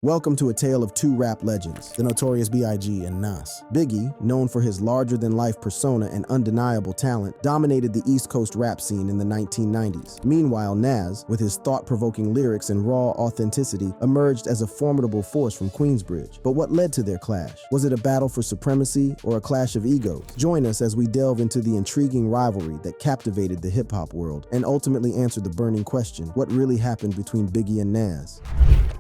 Welcome to a tale of two rap legends, the Notorious B.I.G. and Nas. Biggie, known for his larger-than-life persona and undeniable talent, dominated the East Coast rap scene in the 1990s. Meanwhile, Nas, with his thought-provoking lyrics and raw authenticity, emerged as a formidable force from Queensbridge. But what led to their clash? Was it a battle for supremacy or a clash of egos? Join us as we delve into the intriguing rivalry that captivated the hip-hop world and ultimately answer the burning question, what really happened between Biggie and Nas?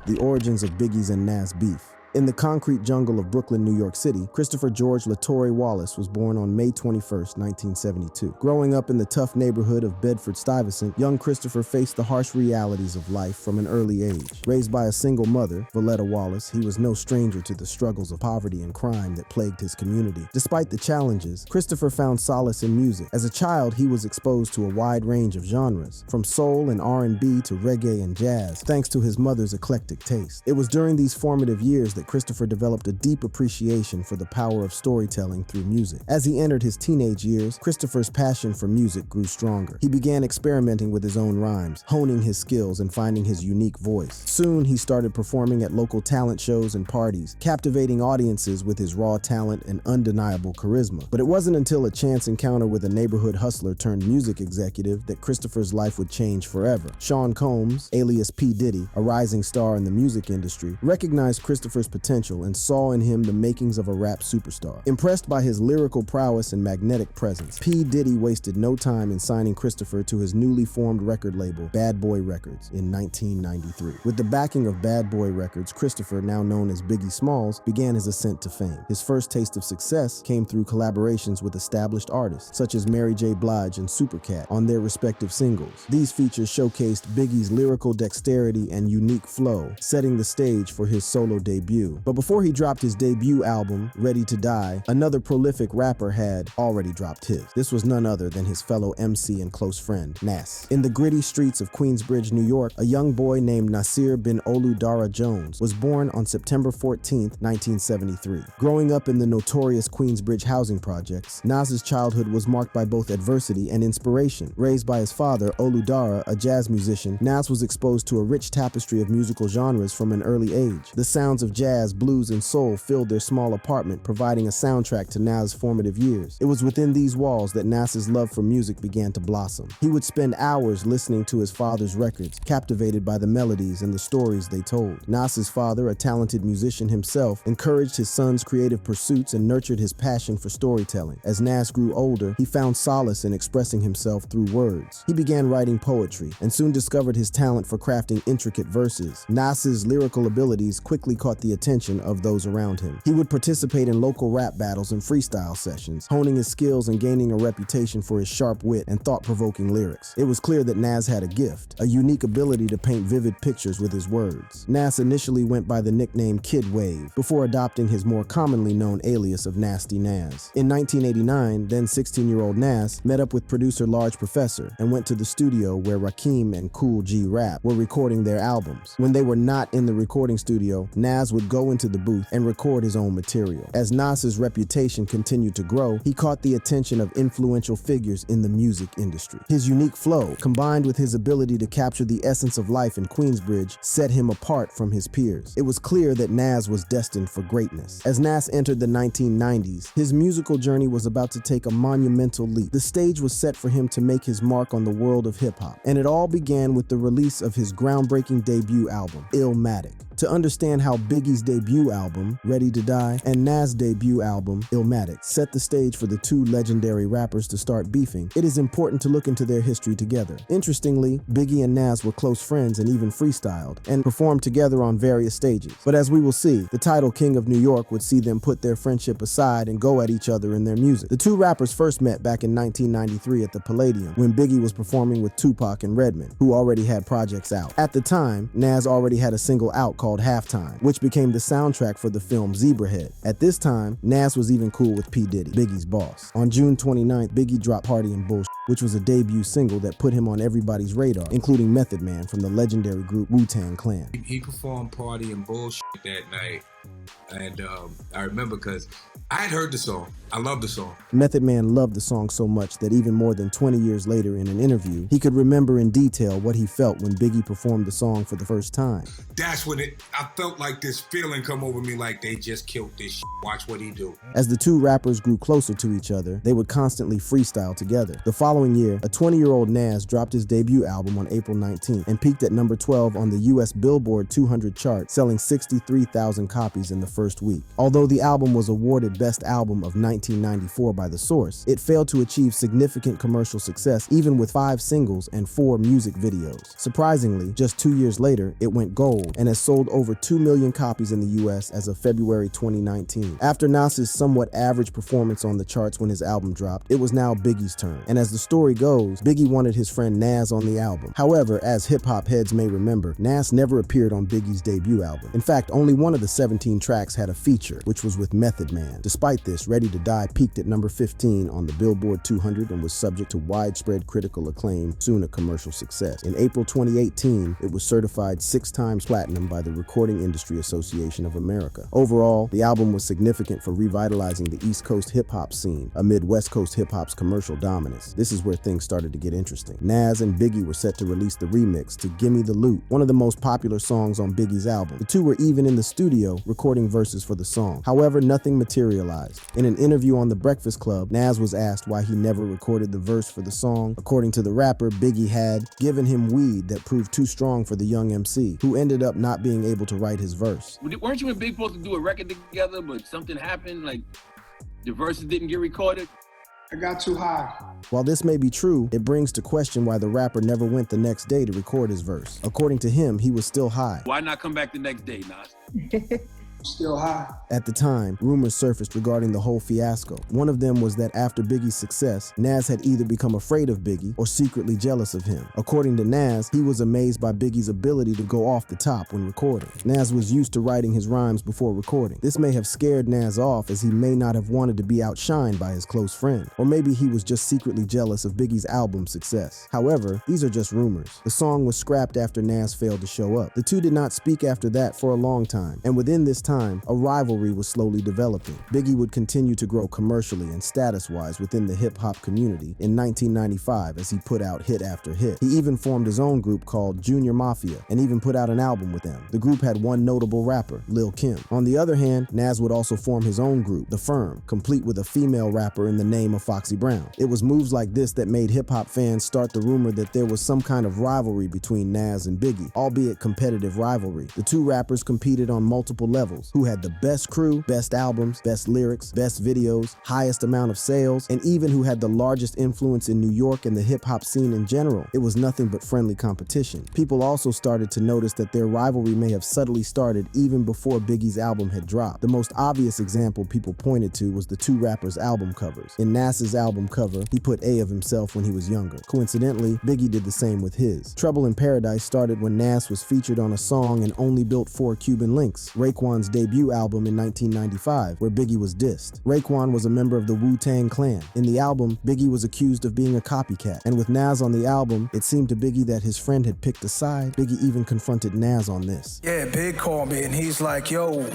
The origins of Biggie's and Nas beef. In the concrete jungle of Brooklyn, New York City, Christopher George Latore Wallace was born on May 21, 1972. Growing up in the tough neighborhood of Bedford-Stuyvesant, young Christopher faced the harsh realities of life from an early age. Raised by a single mother, Valletta Wallace, he was no stranger to the struggles of poverty and crime that plagued his community. Despite the challenges, Christopher found solace in music. As a child, he was exposed to a wide range of genres, from soul and R&B to reggae and jazz, thanks to his mother's eclectic taste. It was during these formative years that Christopher developed a deep appreciation for the power of storytelling through music. As he entered his teenage years, Christopher's passion for music grew stronger. He began experimenting with his own rhymes, honing his skills and finding his unique voice. Soon, he started performing at local talent shows and parties, captivating audiences with his raw talent and undeniable charisma. But it wasn't until a chance encounter with a neighborhood hustler turned music executive that Christopher's life would change forever. Sean Combs, alias P. Diddy, a rising star in the music industry, recognized Christopher's potential and saw in him the makings of a rap superstar. Impressed by his lyrical prowess and magnetic presence, P. Diddy wasted no time in signing Christopher to his newly formed record label, Bad Boy Records, in 1993. With the backing of Bad Boy Records, Christopher, now known as Biggie Smalls, began his ascent to fame. His first taste of success came through collaborations with established artists, such as Mary J. Blige and Supercat, on their respective singles. These features showcased Biggie's lyrical dexterity and unique flow, setting the stage for his solo debut. But before he dropped his debut album, Ready to Die, another prolific rapper had already dropped his. This was none other than his fellow MC and close friend, Nas. In the gritty streets of Queensbridge, New York, a young boy named Nasir bin Oludara Jones was born on September 14, 1973. Growing up in the notorious Queensbridge housing projects, Nas's childhood was marked by both adversity and inspiration. Raised by his father, Oludara, a jazz musician, Nas was exposed to a rich tapestry of musical genres from an early age. The sounds of jazz, blues, and soul filled their small apartment, providing a soundtrack to Nas' formative years. It was within these walls that Nas's love for music began to blossom. He would spend hours listening to his father's records, captivated by the melodies and the stories they told. Nas's father, a talented musician himself, encouraged his son's creative pursuits and nurtured his passion for storytelling. As Nas grew older, he found solace in expressing himself through words. He began writing poetry and soon discovered his talent for crafting intricate verses. Nas's lyrical abilities quickly caught the attention of those around him. He would participate in local rap battles and freestyle sessions, honing his skills and gaining a reputation for his sharp wit and thought-provoking lyrics. It was clear that Nas had a gift, a unique ability to paint vivid pictures with his words. Nas initially went by the nickname Kid Wave, before adopting his more commonly known alias of Nasty Nas. In 1989, then 16-year-old Nas met up with producer Large Professor and went to the studio where Rakim and Kool G Rap were recording their albums. When they were not in the recording studio, Nas would go into the booth and record his own material. As Nas's reputation continued to grow, he caught the attention of influential figures in the music industry. His unique flow, combined with his ability to capture the essence of life in Queensbridge, set him apart from his peers. It was clear that Nas was destined for greatness. As Nas entered the 1990s, his musical journey was about to take a monumental leap. The stage was set for him to make his mark on the world of hip-hop, and it all began with the release of his groundbreaking debut album, Illmatic. To understand how Biggie's debut album, Ready to Die, and Nas' debut album, Illmatic, set the stage for the two legendary rappers to start beefing, it is important to look into their history together. Interestingly, Biggie and Nas were close friends and even freestyled, and performed together on various stages. But as we will see, the title King of New York would see them put their friendship aside and go at each other in their music. The two rappers first met back in 1993 at the Palladium, when Biggie was performing with Tupac and Redman, who already had projects out. At the time, Nas already had a single out called Halftime, which became the soundtrack for the film Zebrahead. At this time, Nas was even cool with P. Diddy, Biggie's boss. On June 29th, Biggie dropped Party and Bullshit, which was a debut single that put him on everybody's radar, including Method Man from the legendary group Wu-Tang Clan. He performed Party and Bullshit that night, And I remember because I had heard the song. I love the song. Method Man loved the song so much that even more than 20 years later in an interview, he could remember in detail what he felt when Biggie performed the song for the first time. That's when I felt like this feeling come over me like they just killed this shit. Watch what he do. As the two rappers grew closer to each other, they would constantly freestyle together. The following year, a 20-year-old Nas dropped his debut album on April 19th and peaked at number 12 on the US Billboard 200 chart, selling 63,000 copies in the first week. Although the album was awarded Best Album of 1994 by The Source, it failed to achieve significant commercial success even with 5 singles and 4 music videos. Surprisingly, just 2 years later, it went gold and has sold over 2 million copies in the US as of February 2019. After Nas's somewhat average performance on the charts when his album dropped, it was now Biggie's turn. And as the story goes, Biggie wanted his friend Nas on the album. However, as hip-hop heads may remember, Nas never appeared on Biggie's debut album. In fact, only one of the 17 tracks had a feature, which was with Method Man. Despite this, Ready to Die peaked at number 15 on the Billboard 200 and was subject to widespread critical acclaim, soon a commercial success. In April 2018, it was certified 6 times platinum by the Recording Industry Association of America. Overall, the album was significant for revitalizing the East Coast hip-hop scene amid West Coast hip-hop's commercial dominance. This is where things started to get interesting. Nas and Biggie were set to release the remix to Gimme the Loot, one of the most popular songs on Biggie's album. The two were even in the studio recording verses for the song. However, nothing materialized. In an interview on The Breakfast Club, Nas was asked why he never recorded the verse for the song. According to the rapper, Biggie had given him weed that proved too strong for the young MC, who ended up not being able to write his verse. Weren't you and Big supposed to do a record together, but something happened, like the verses didn't get recorded? I got too high. While this may be true, it brings to question why the rapper never went the next day to record his verse. According to him, he was still high. Why not come back the next day, Nas? Still high. At the time, rumors surfaced regarding the whole fiasco. One of them was that after Biggie's success, Nas had either become afraid of Biggie or secretly jealous of him. According to Nas, he was amazed by Biggie's ability to go off the top when recording. Nas was used to writing his rhymes before recording. This may have scared Nas off, as he may not have wanted to be outshined by his close friend. Or maybe he was just secretly jealous of Biggie's album success. However, these are just rumors. The song was scrapped after Nas failed to show up. The two did not speak after that for a long time, and within this time, a rivalry was slowly developing. Biggie would continue to grow commercially and status-wise within the hip-hop community in 1995 as he put out hit after hit. He even formed his own group called Junior Mafia and even put out an album with them. The group had one notable rapper, Lil' Kim. On the other hand, Nas would also form his own group, The Firm, complete with a female rapper in the name of Foxy Brown. It was moves like this that made hip-hop fans start the rumor that there was some kind of rivalry between Nas and Biggie, albeit competitive rivalry. The two rappers competed on multiple levels, who had the best crew, best albums, best lyrics, best videos, highest amount of sales, and even who had the largest influence in New York and the hip-hop scene in general. It was nothing but friendly competition. People also started to notice that their rivalry may have subtly started even before Biggie's album had dropped. The most obvious example people pointed to was the two rappers' album covers. In Nas's album cover, he put A of himself when he was younger. Coincidentally, Biggie did the same with his. Trouble in Paradise started when Nas was featured on a song and only built 4 Cuban links, Raekwon's debut album in 1995, where Biggie was dissed. Raekwon was a member of the Wu-Tang Clan. In the album, Biggie was accused of being a copycat, and with Nas on the album, it seemed to Biggie that his friend had picked a side. Biggie even confronted Nas on this. Yeah, Big called me and he's like, yo, you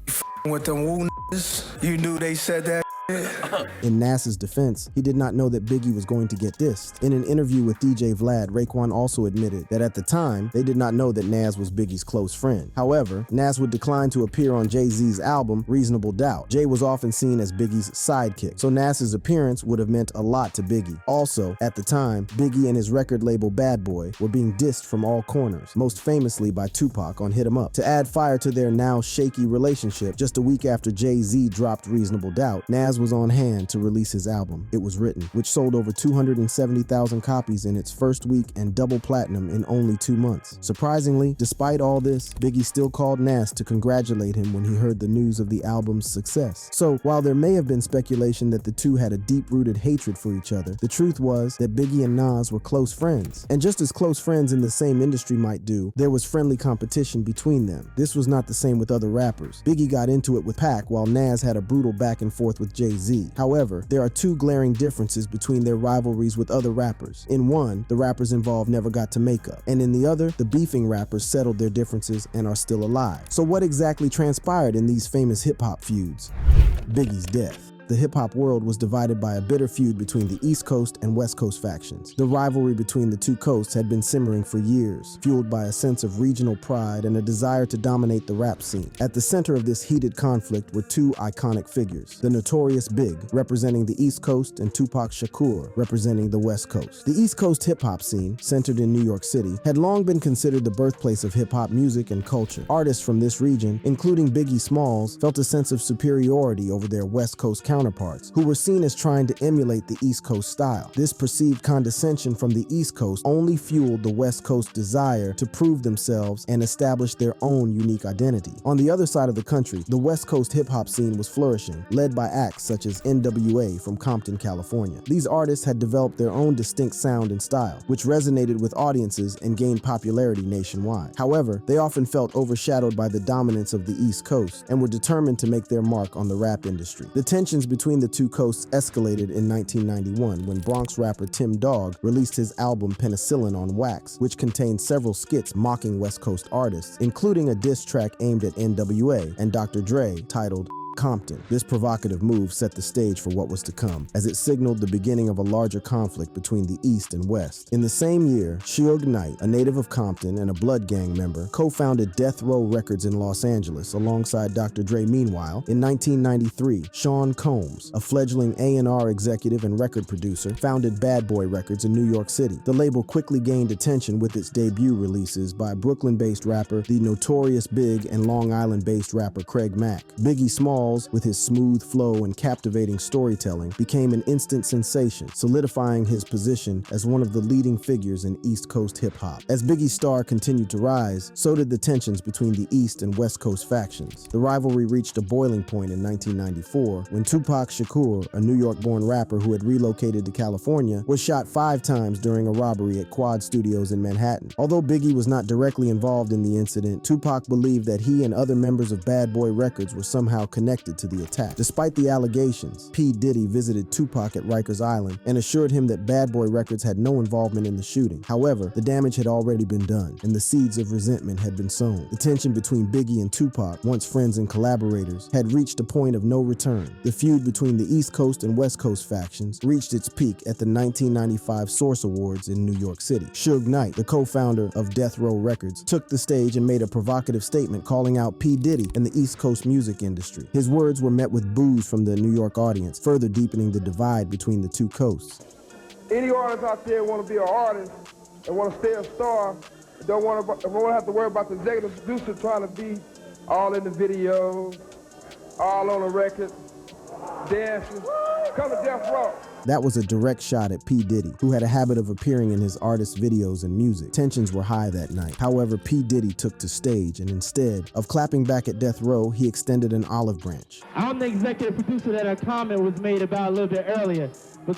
f***ing with them Wu niggas? You knew they said that. In Nas's defense, he did not know that Biggie was going to get dissed. In an interview with DJ Vlad, Raekwon also admitted that at the time, they did not know that Nas was Biggie's close friend. However, Nas would decline to appear on Jay-Z's album, Reasonable Doubt. Jay was often seen as Biggie's sidekick, so Nas's appearance would have meant a lot to Biggie. Also, at the time, Biggie and his record label Bad Boy were being dissed from all corners, most famously by Tupac on Hit 'Em Up. To add fire to their now shaky relationship, just a week after Jay-Z dropped Reasonable Doubt, Nas was on hand to release his album, It Was Written, which sold over 270,000 copies in its first week and double platinum in only 2 months. Surprisingly, despite all this, Biggie still called Nas to congratulate him when he heard the news of the album's success. So, while there may have been speculation that the two had a deep-rooted hatred for each other, the truth was that Biggie and Nas were close friends. And just as close friends in the same industry might do, there was friendly competition between them. This was not the same with other rappers. Biggie got into it with Pac, while Nas had a brutal back and forth with Jay-Z. However, there are two glaring differences between their rivalries with other rappers. In one, the rappers involved never got to make up, and in the other, the beefing rappers settled their differences and are still alive. So what exactly transpired in these famous hip-hop feuds? Biggie's death. The hip-hop world was divided by a bitter feud between the East Coast and West Coast factions. The rivalry between the two coasts had been simmering for years, fueled by a sense of regional pride and a desire to dominate the rap scene. At the center of this heated conflict were two iconic figures: the Notorious B.I.G, representing the East Coast, and Tupac Shakur, representing the West Coast. The East Coast hip-hop scene, centered in New York City, had long been considered the birthplace of hip-hop music and culture. Artists from this region, including Biggie Smalls, felt a sense of superiority over their West Coast counterparts, who were seen as trying to emulate the East Coast style. This perceived condescension from the East Coast only fueled the West Coast desire to prove themselves and establish their own unique identity. On the other side of the country, the West Coast hip-hop scene was flourishing, led by acts such as NWA from Compton, California. These artists had developed their own distinct sound and style, which resonated with audiences and gained popularity nationwide. However, they often felt overshadowed by the dominance of the East Coast and were determined to make their mark on the rap industry. The tensions between the two coasts escalated in 1991 when Bronx rapper Tim Dog released his album Penicillin on Wax, which contained several skits mocking West Coast artists, including a diss track aimed at NWA and Dr. Dre titled Compton. This provocative move set the stage for what was to come, as it signaled the beginning of a larger conflict between the East and West. In the same year, Suge Knight, a native of Compton and a Blood Gang member, co-founded Death Row Records in Los Angeles alongside Dr. Dre. Meanwhile, in 1993, Sean Combs, a fledgling A&R executive and record producer, founded Bad Boy Records in New York City. The label quickly gained attention with its debut releases by Brooklyn-based rapper The Notorious B.I.G and Long Island-based rapper Craig Mack. Biggie Smalls, with his smooth flow and captivating storytelling, became an instant sensation, solidifying his position as one of the leading figures in East Coast hip-hop. As Biggie's star continued to rise, so did the tensions between the East and West Coast factions. The rivalry reached a boiling point in 1994 when Tupac Shakur, a New York-born rapper who had relocated to California, was shot 5 times during a robbery at Quad Studios in Manhattan. Although Biggie was not directly involved in the incident, Tupac believed that he and other members of Bad Boy Records were somehow connected to the attack. Despite the allegations, P. Diddy visited Tupac at Rikers Island and assured him that Bad Boy Records had no involvement in the shooting. However, the damage had already been done, and the seeds of resentment had been sown. The tension between Biggie and Tupac, once friends and collaborators, had reached a point of no return. The feud between the East Coast and West Coast factions reached its peak at the 1995 Source Awards in New York City. Suge Knight, the co-founder of Death Row Records, took the stage and made a provocative statement calling out P. Diddy and the East Coast music industry. His words were met with boos from the New York audience, further deepening the divide between the two coasts. Any artist out there want to be an artist and want to stay a star, don't want to have to worry about the executive producer trying to be all in the videos, all on the record, dancing. Come to Death Row. That was a direct shot at P. Diddy, who had a habit of appearing in his artist videos and music. Tensions were high that night. However, P. Diddy took to stage, and instead of clapping back at Death Row, he extended an olive branch. I'm the executive producer that a comment was made about a little bit earlier. But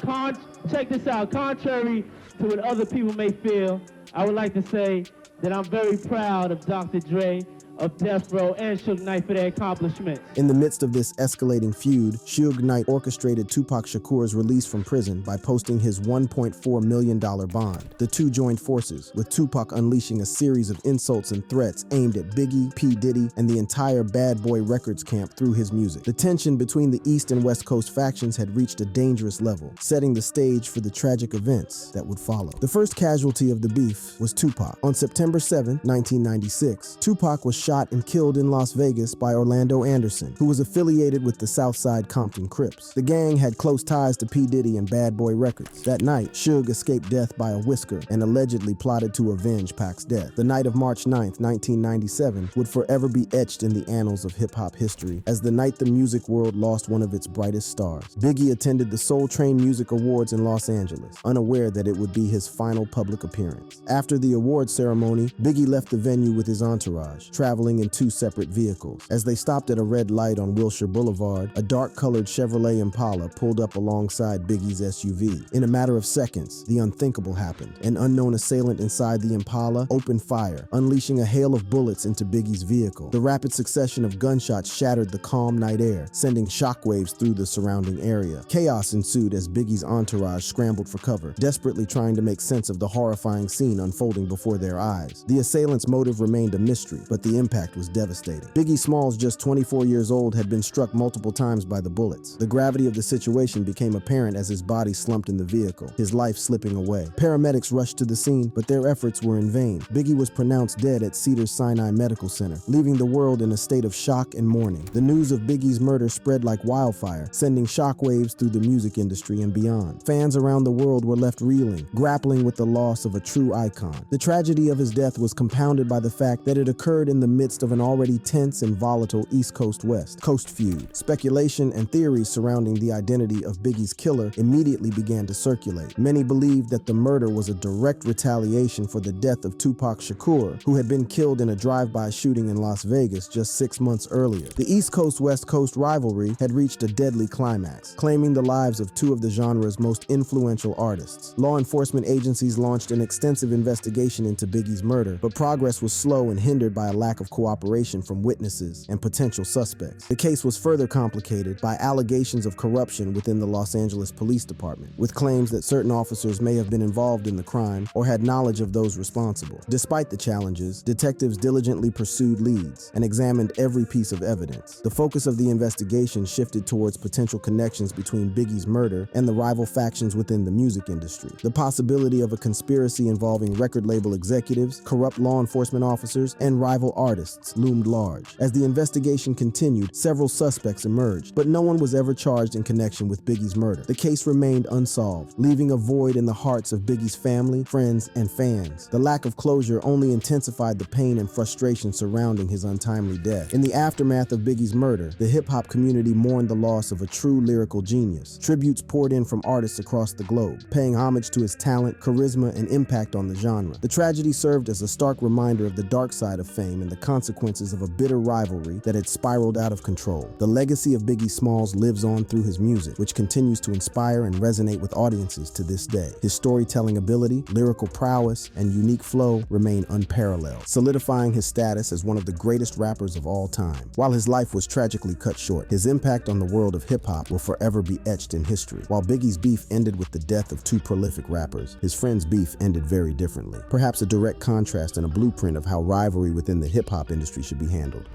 check this out. Contrary to what other people may feel, I would like to say that I'm very proud of Dr. Dre, of Death Row, and Suge Knight for their accomplishments. In the midst of this escalating feud, Suge Knight orchestrated Tupac Shakur's release from prison by posting his $1.4 million bond. The two joined forces, with Tupac unleashing a series of insults and threats aimed at Biggie, P. Diddy, and the entire Bad Boy Records camp through his music. The tension between the East and West Coast factions had reached a dangerous level, setting the stage for the tragic events that would follow. The first casualty of the beef was Tupac. On September 7, 1996, Tupac was shot and killed in Las Vegas by Orlando Anderson, who was affiliated with the Southside Compton Crips. The gang had close ties to P. Diddy and Bad Boy Records. That night, Suge escaped death by a whisker and allegedly plotted to avenge Pac's death. The night of March 9, 1997 would forever be etched in the annals of hip-hop history as the night the music world lost one of its brightest stars. Biggie attended the Soul Train Music Awards in Los Angeles, unaware that it would be his final public appearance. After the awards ceremony, Biggie left the venue with his entourage, traveling traveling in two separate vehicles. As they stopped at a red light on Wilshire Boulevard, a dark-colored Chevrolet Impala pulled up alongside Biggie's SUV. In a matter of seconds, the unthinkable happened. An unknown assailant inside the Impala opened fire, unleashing a hail of bullets into Biggie's vehicle. The rapid succession of gunshots shattered the calm night air, sending shockwaves through the surrounding area. Chaos ensued as Biggie's entourage scrambled for cover, desperately trying to make sense of the horrifying scene unfolding before their eyes. The assailant's motive remained a mystery, but the impact was devastating. Biggie Smalls, just 24 years old, had been struck multiple times by the bullets. The gravity of the situation became apparent as his body slumped in the vehicle, his life slipping away. Paramedics rushed to the scene, but their efforts were in vain. Biggie was pronounced dead at Cedars-Sinai Medical Center, leaving the world in a state of shock and mourning. The news of Biggie's murder spread like wildfire, sending shockwaves through the music industry and beyond. Fans around the world were left reeling, grappling with the loss of a true icon. The tragedy of his death was compounded by the fact that it occurred in the midst of an already tense and volatile East Coast-West Coast feud. Speculation and theories surrounding the identity of Biggie's killer immediately began to circulate. Many believed that the murder was a direct retaliation for the death of Tupac Shakur, who had been killed in a drive-by shooting in Las Vegas just 6 months earlier. The East Coast-West Coast rivalry had reached a deadly climax, claiming the lives of two of the genre's most influential artists. Law enforcement agencies launched an extensive investigation into Biggie's murder, but progress was slow and hindered by a lack of cooperation from witnesses and potential suspects. The case was further complicated by allegations of corruption within the Los Angeles Police Department, with claims that certain officers may have been involved in the crime or had knowledge of those responsible. Despite the challenges, detectives diligently pursued leads and examined every piece of evidence. The focus of the investigation shifted towards potential connections between Biggie's murder and the rival factions within the music industry. The possibility of a conspiracy involving record label executives, corrupt law enforcement officers, and rival artists loomed large. As the investigation continued, several suspects emerged, but no one was ever charged in connection with Biggie's murder. The case remained unsolved, leaving a void in the hearts of Biggie's family, friends, and fans. The lack of closure only intensified the pain and frustration surrounding his untimely death. In the aftermath of Biggie's murder, the hip-hop community mourned the loss of a true lyrical genius. Tributes poured in from artists across the globe, paying homage to his talent, charisma, and impact on the genre. The tragedy served as a stark reminder of the dark side of fame and the consequences of a bitter rivalry that had spiraled out of control. The legacy of Biggie Smalls lives on through his music, which continues to inspire and resonate with audiences to this day. His storytelling ability, lyrical prowess, and unique flow remain unparalleled, solidifying his status as one of the greatest rappers of all time. While his life was tragically cut short, his impact on the world of hip-hop will forever be etched in history. While Biggie's beef ended with the death of two prolific rappers, his friend's beef ended very differently. Perhaps a direct contrast and a blueprint of how rivalry within the hip-hop industry should be handled.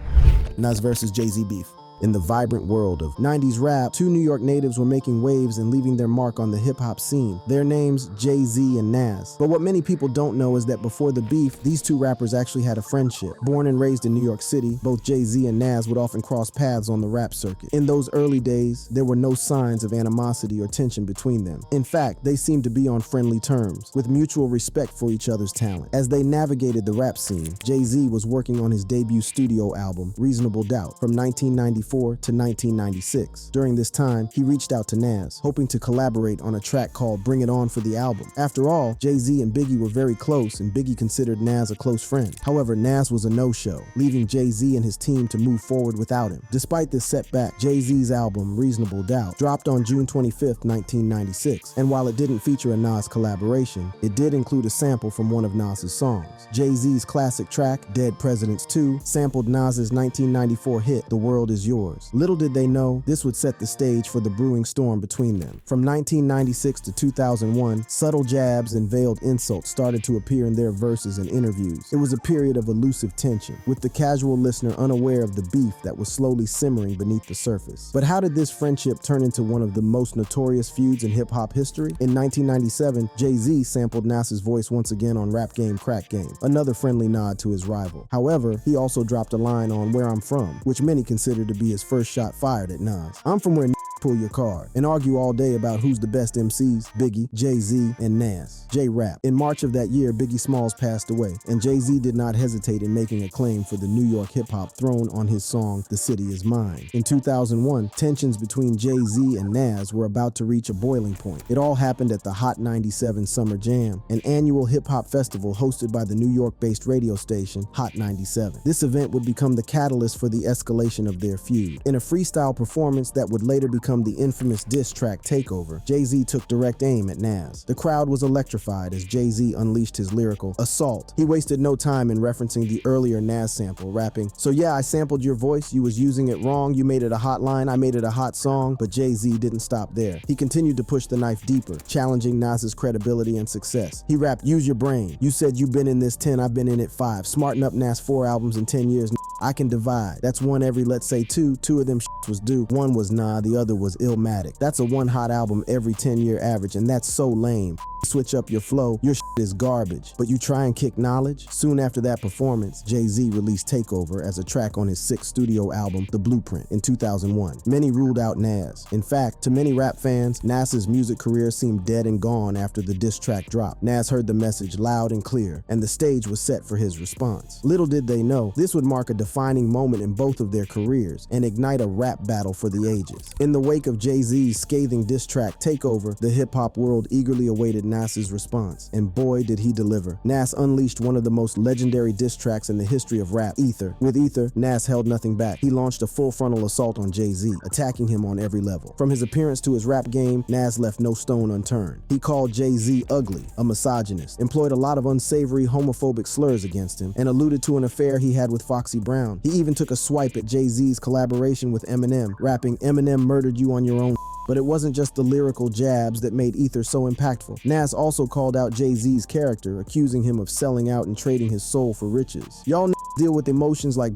Nas versus Jay-Z beef. In the vibrant world of 90s rap, two New York natives were making waves and leaving their mark on the hip-hop scene. Their names, Jay-Z and Nas. But what many people don't know is that before the beef, these two rappers actually had a friendship. Born and raised in New York City, both Jay-Z and Nas would often cross paths on the rap circuit. In those early days, there were no signs of animosity or tension between them. In fact, they seemed to be on friendly terms, with mutual respect for each other's talent. As they navigated the rap scene, Jay-Z was working on his debut studio album, Reasonable Doubt, from 1994 to 1996. During this time, he reached out to Nas, hoping to collaborate on a track called Bring It On for the album. After all, Jay-Z and Biggie were very close, and Biggie considered Nas a close friend. However, Nas was a no-show, leaving Jay-Z and his team to move forward without him. Despite this setback, Jay-Z's album, Reasonable Doubt, dropped on June 25th, 1996, and while it didn't feature a Nas collaboration, it did include a sample from one of Nas's songs. Jay-Z's classic track, Dead Presidents 2, sampled Nas's 1994 hit, The World Is Yours. Little did they know, this would set the stage for the brewing storm between them. From 1996 to 2001, subtle jabs and veiled insults started to appear in their verses and interviews. It was a period of elusive tension, with the casual listener unaware of the beef that was slowly simmering beneath the surface. But how did this friendship turn into one of the most notorious feuds in hip-hop history? In 1997, Jay-Z sampled Nas's voice once again on Rap Game Crack Game, another friendly nod to his rival. However, he also dropped a line on Where I'm From, which many consider to be his first shot fired at Nas. I'm from where pull your card, and argue all day about who's the best MCs, Biggie, Jay-Z, and Nas. J-Rap. In March of that year, Biggie Smalls passed away, and Jay-Z did not hesitate in making a claim for the New York hip-hop throne on his song, The City Is Mine. In 2001, tensions between Jay-Z and Nas were about to reach a boiling point. It all happened at the Hot 97 Summer Jam, an annual hip-hop festival hosted by the New York-based radio station Hot 97. This event would become the catalyst for the escalation of their feud. In a freestyle performance that would later become the infamous diss track Takeover, Jay-Z took direct aim at Nas. The crowd was electrified as Jay-Z unleashed his lyrical assault. He wasted no time in referencing the earlier Nas sample, rapping, "So yeah, I sampled your voice, you was using it wrong, you made it a hot line, I made it a hot song." But Jay-Z didn't stop there. He continued to push the knife deeper, challenging Nas's credibility and success. He rapped, "Use your brain. You said you've been in this 10, I've been in it 5. Smarten up, Nas, 4 albums in 10 years. I can divide. That's one every, let's say 2. 2 of them shits was due. One was nah, the other was Illmatic. That's a one hot album every 10-year average, and that's so lame. Switch up your flow, your shit is garbage. But you try and kick knowledge?" Soon after that performance, Jay-Z released Takeover as a track on his 6th studio album, The Blueprint, in 2001. Many ruled out Nas. In fact, to many rap fans, Nas's music career seemed dead and gone after the diss track dropped. Nas heard the message loud and clear, and the stage was set for his response. Little did they know, this would mark a defining moment in both of their careers and ignite a rap battle for the ages. In the wake of Jay-Z's scathing diss track Takeover, the hip-hop world eagerly awaited Nas's response, and boy did he deliver. Nas unleashed one of the most legendary diss tracks in the history of rap, Ether. With Ether, Nas held nothing back. He launched a full frontal assault on Jay-Z, attacking him on every level. From his appearance to his rap game, Nas left no stone unturned. He called Jay-Z ugly, a misogynist, employed a lot of unsavory homophobic slurs against him, and alluded to an affair he had with Foxy Brown. He even took a swipe at Jay-Z's collaboration with Eminem, rapping, "Eminem murdered you on your own." But it wasn't just the lyrical jabs that made Ether so impactful. Nas also called out Jay-Z's character, accusing him of selling out and trading his soul for riches. "Y'all deal with emotions like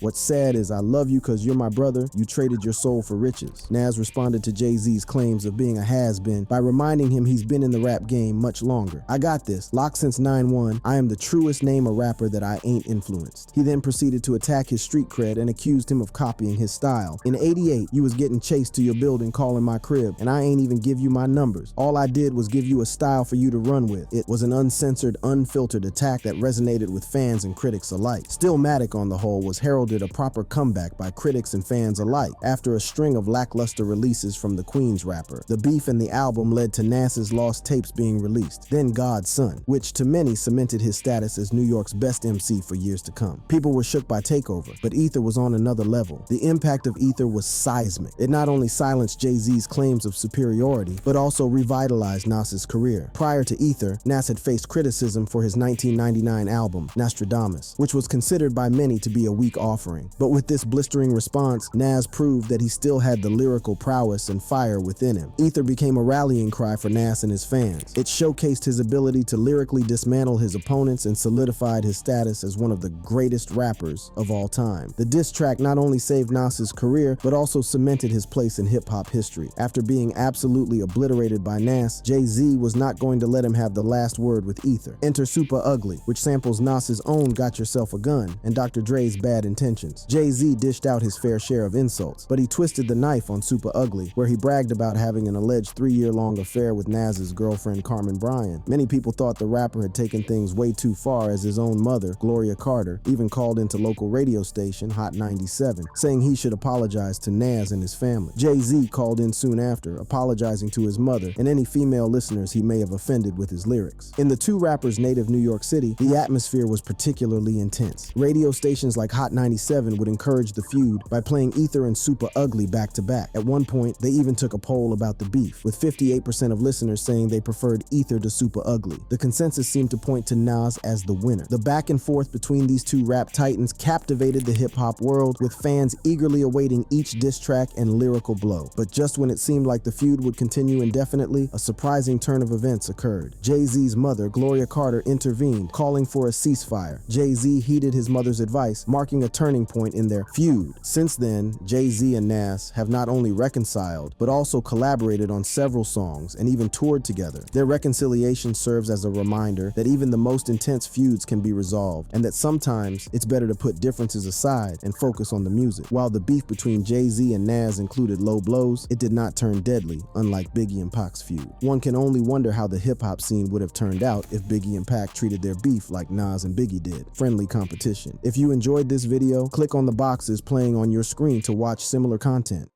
What's sad is I love you cause you're my brother, you traded your soul for riches." Nas responded to Jay-Z's claims of being a has-been by reminding him he's been in the rap game much longer. "I got this, locked since 9-1, I am the truest name a rapper that I ain't influenced." He then proceeded to attack his street cred and accused him of copying his style. "In '88, you was getting chased to your building calling my crib, and I ain't even give you my numbers. All I did was give you a style for you to run with." It was an uncensored, unfiltered attack that resonated with fans and critics alike. Stillmatic, on the whole, was heralded a proper comeback by critics and fans alike after a string of lackluster releases from the Queens rapper. The beef in the album led to Nas's lost tapes being released, then God's Son, which to many cemented his status as New York's best MC for years to come. People were shook by Takeover, but Ether was on another level. The impact of Ether was seismic. It not only silenced Jay-Z's claims of superiority, but also revitalized Nas's career. Prior to Ether, Nas had faced criticism for his 1999 album, Nostradamus, which was considered by many to be a weak offering. But with this blistering response, Nas proved that he still had the lyrical prowess and fire within him. Ether became a rallying cry for Nas and his fans. It showcased his ability to lyrically dismantle his opponents and solidified his status as one of the greatest rappers of all time. The diss track not only saved Nas's career, but also cemented his place in hip-hop history. After being absolutely obliterated by Nas, Jay-Z was not going to let him have the last word with Ether. Enter Super Ugly, which samples Nas's own Got Yourself a Gun and Dr. Dre's Bad Intentions. Jay-Z dished out his fair share of insults, but he twisted the knife on Super Ugly, where he bragged about having an alleged 3-year-long affair with Nas's girlfriend Carmen Bryan. Many people thought the rapper had taken things way too far, as his own mother, Gloria Carter, even called into local radio station Hot 97, saying he should apologize to Nas and his family. Jay-Z called in soon after, apologizing to his mother and any female listeners he may have offended with his lyrics. In the two rappers' native New York City, the atmosphere was particularly intense. Radio stations like Hot 97 would encourage the feud by playing Ether and Super Ugly back to back. At one point, they even took a poll about the beef, with 58% of listeners saying they preferred Ether to Super Ugly. The consensus seemed to point to Nas as the winner. The back and forth between these two rap titans captivated the hip-hop world, with fans eagerly awaiting each diss track and lyrical blow. But just when it seemed like the feud would continue indefinitely, a surprising turn of events occurred. Jay-Z's mother, Gloria Carter, intervened, calling for a ceasefire. Jay-Z heeded his mother's advice, marking a a turning point in their feud. Since then, Jay-Z and Nas have not only reconciled, but also collaborated on several songs and even toured together. Their reconciliation serves as a reminder that even the most intense feuds can be resolved, and that sometimes it's better to put differences aside and focus on the music. While the beef between Jay-Z and Nas included low blows, it did not turn deadly, unlike Biggie and Pac's feud. One can only wonder how the hip-hop scene would have turned out if Biggie and Pac treated their beef like Nas and Biggie did, friendly competition. If you enjoyed this video, click on the boxes playing on your screen to watch similar content.